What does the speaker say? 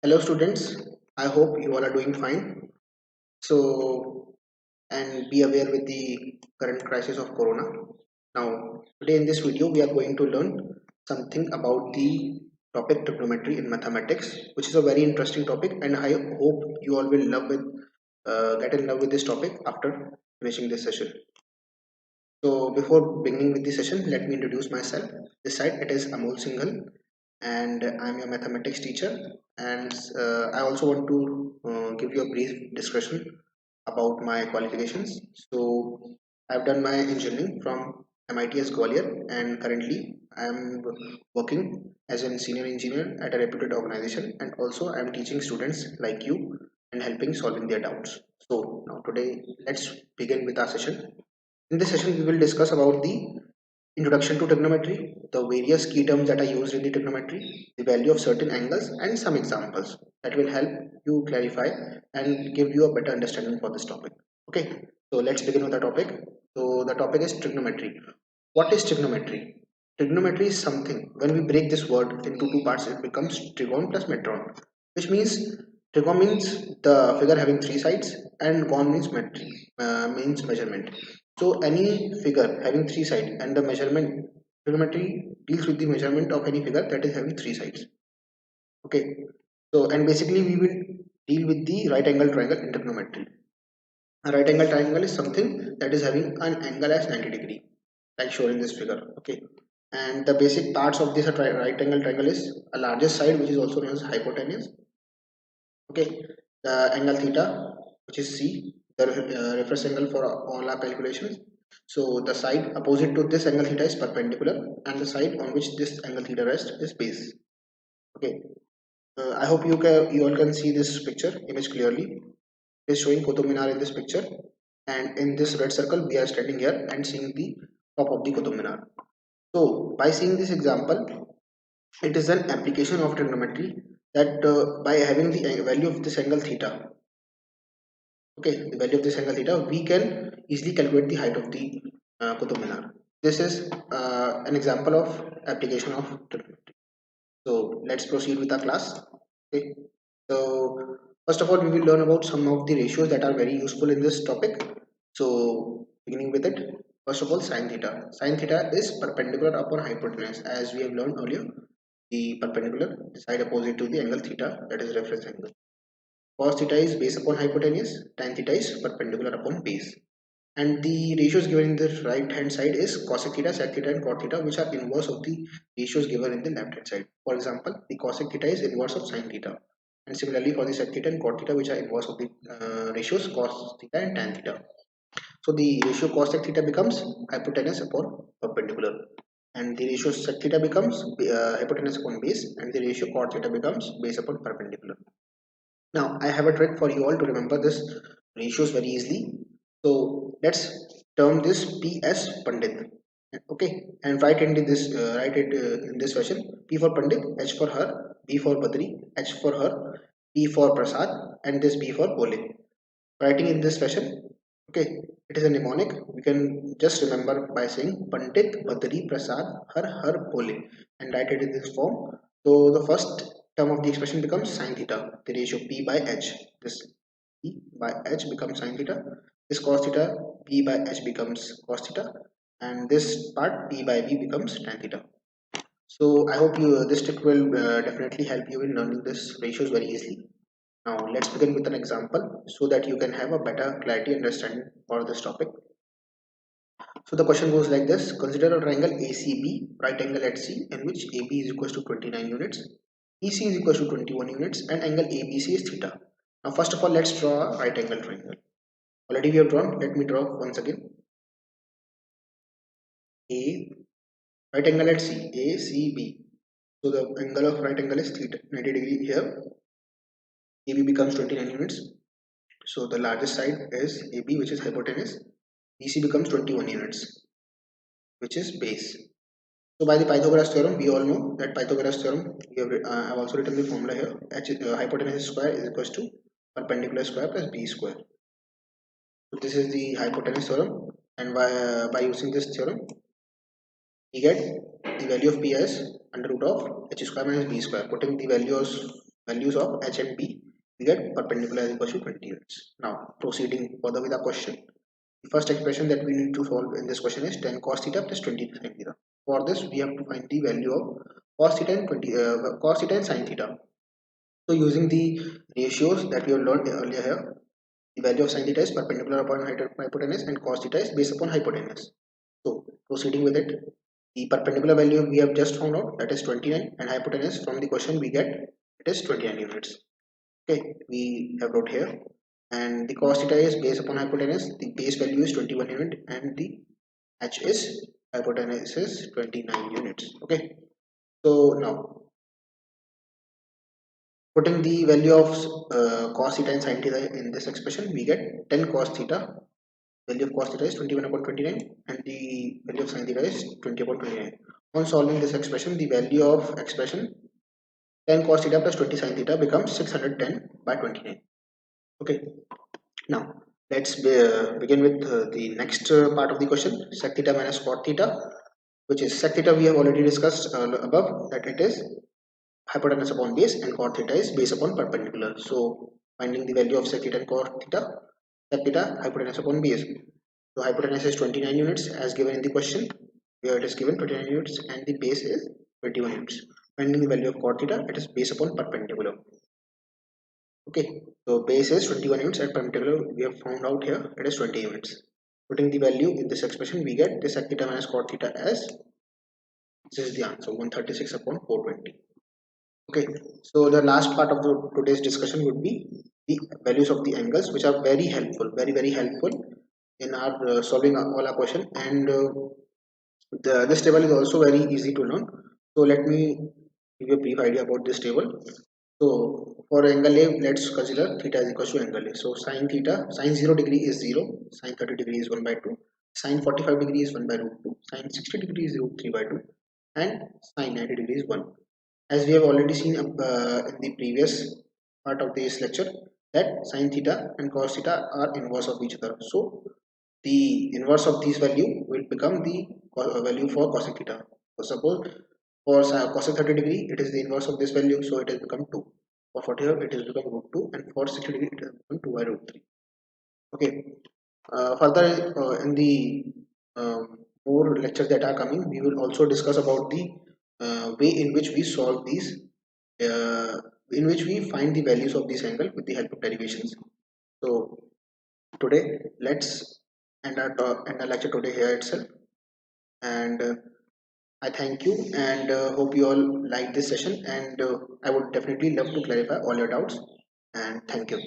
Hello students, I hope you all are doing fine. So, and be aware with the current crisis of Corona. Now, today in this video, we are going to learn something about the topic trigonometry in mathematics, which is a very interesting topic, and I hope you all will get in love with this topic after finishing this session. So, before beginning with the session, let me introduce myself. This side, it is Amol Singhal, and I'm your mathematics teacher. And I also want to give you a brief discussion about my qualifications. So I've done my engineering from MITS Gwalior, and currently I'm working as a senior engineer at a reputed organization, and also I'm teaching students like you and helping solving their doubts. So now today let's begin with our session. In this session we will discuss about the introduction to trigonometry, the various key terms that are used in the trigonometry, the value of certain angles, and some examples that will help you clarify and give you a better understanding for this topic. Okay, so let's begin with the topic. So the topic is trigonometry. What is trigonometry? Trigonometry is something, when we break this word into two parts, it becomes trigon plus metron, which means trigon means the figure having three sides, and gon means means measurement. So any figure having three sides, and the measurement, trigonometry deals with the measurement of any figure that is having three sides. Okay, so and basically we will deal with the right angle triangle in trigonometry. A right angle triangle is something that is having an angle as 90 degree, like shown in this figure. Okay, and the basic parts of this right angle triangle is a largest side, which is also known as hypotenuse. Okay, the angle theta, which is C, the reference angle for all our calculations. So the side opposite to this angle theta is perpendicular, and the side on which this angle theta rests is base. Okay, I hope you all can see this picture image clearly. It is showing Qutub Minar in this picture, and in this red circle we are standing here and seeing the top of the Qutub Minar. So by seeing this example, it is an application of trigonometry that by having the value of this angle theta, okay, the value of this angle theta, we can easily calculate the height of the Qutub Minar. This is an example of application of trigonometry. So let's proceed with our class. Okay, so first of all we will learn about some of the ratios that are very useful in this topic. So beginning with it, first of all, sine theta. Sine theta is perpendicular upon hypotenuse, as we have learned earlier. The perpendicular, the side opposite to the angle theta, that is reference angle. Cos theta is base upon hypotenuse, tan theta is perpendicular upon base. And the ratios given in the right hand side is cosec theta, sec theta, and cot theta, which are inverse of the ratios given in the left hand side. For example, the cosec theta is inverse of sin theta, and similarly for the sec theta and cot theta, which are inverse of the ratios cos theta and tan theta. So the ratio cos sec theta becomes hypotenuse upon perpendicular, and the ratio sec theta becomes hypotenuse upon base, and the ratio cot theta becomes base upon perpendicular. Now I have a trick for you all to remember this ratios very easily. So let's term this P as Pandit. Okay, and write it in this fashion: P for Pandit, H for her, B for Badri, H for her, P for Prasad, and this B for Bole. Writing in this fashion, okay, it is a mnemonic. We can just remember by saying Pandit, Badri, Prasad, her, Bole, and write it in this form. So the first term of the expression becomes sine theta, the ratio P by H. This P by H becomes sine theta. This cos theta, P by H becomes cos theta, and this part P by B becomes tan theta. So I hope this trick will definitely help you in learning this ratios very easily. Now let's begin with an example so that you can have a better clarity and understanding for this topic. So the question goes like this: consider a triangle ACB, right angle at C, in which AB is equals to 29 units, EC is equals to 21 units, and angle ABC is theta. Now first of all, let's draw a right angle triangle. Already we have drawn. Let me draw once again. A, right angle at C, ACB. So the angle of right angle is theta, 90 degree here. AB becomes 29 units. So the largest side is AB, which is hypotenuse. BC becomes 21 units, which is base. So by the Pythagoras theorem, we all know that Pythagoras theorem, we have, I have also written the formula here. Hypotenuse square is equals to perpendicular square plus b square. So this is the hypotenuse theorem, and by using this theorem, we get the value of p as under root of h square minus b square. Putting the values values of h and b, we get perpendicular is equal to 20 units. Now proceeding further with the question, the first expression that we need to solve in this question is 10 cos theta plus 20 sin theta. For this, we have to find the value of cos theta and cos theta and sin theta. So using the ratios that we have learned earlier here, the value of sin theta is perpendicular upon hypotenuse and cos theta is based upon hypotenuse. So proceeding with it, the perpendicular value we have just found out, that is 29, and hypotenuse from the question we get it is 29 units. Okay, we have wrote here, and the cos theta is based upon hypotenuse. The base value is 21 unit, and the h is hypotenuse is 29 units. Okay, so now putting the value of cos theta and sin theta in this expression, we get 10 cos theta. Value of cos theta is 21 upon 29, and the value of sin theta is 20 upon 29. On solving this expression, the value of expression 10 cos theta plus 20 sin theta becomes 610 by 29. Okay, now let's begin with the next part of the question, sec theta minus cot theta, which is sec theta we have already discussed above, that it is hypotenuse upon base, and cot theta is base upon perpendicular. So finding the value of sec theta and cot theta, sec theta hypotenuse upon base. So hypotenuse is 29 units as given in the question. Here it is given 29 units and the base is 21 units. Finding the value of cot theta, it is base upon perpendicular. Okay, so base is 21 units and perpendicular we have found out here it is 20 units. Putting the value in this expression, we get this sec theta minus cot theta as, this is the answer, 136 upon 420. Okay, so the last part of today's discussion would be the values of the angles, which are very helpful, very helpful in our solving all our question. And this table is also very easy to learn. So let me give you a brief idea about this table. So for angle A, let's consider theta is equal to angle A. So sin theta, sin 0 degree is 0, sin 30 degree is 1 by 2, sin 45 degree is 1 by root 2, sin 60 degree is root 3 by 2, and sin 90 degree is 1. As we have already seen in the previous part of this lecture, that sin theta and cos theta are inverse of each other. So the inverse of this value will become the value for cosec theta. So suppose for cosec 30 degree, it is the inverse of this value, so it has become 2. For 45, it has become root 2, and for 60 degree, it has become 2 by root 3. Okay. Further, in the more lectures that are coming, we will also discuss about the way in which we solve these, in which we find the values of this angle with the help of derivations. So today, let's end our lecture today here itself. And I thank you and hope you all like this session. And I would definitely love to clarify all your doubts. And thank you.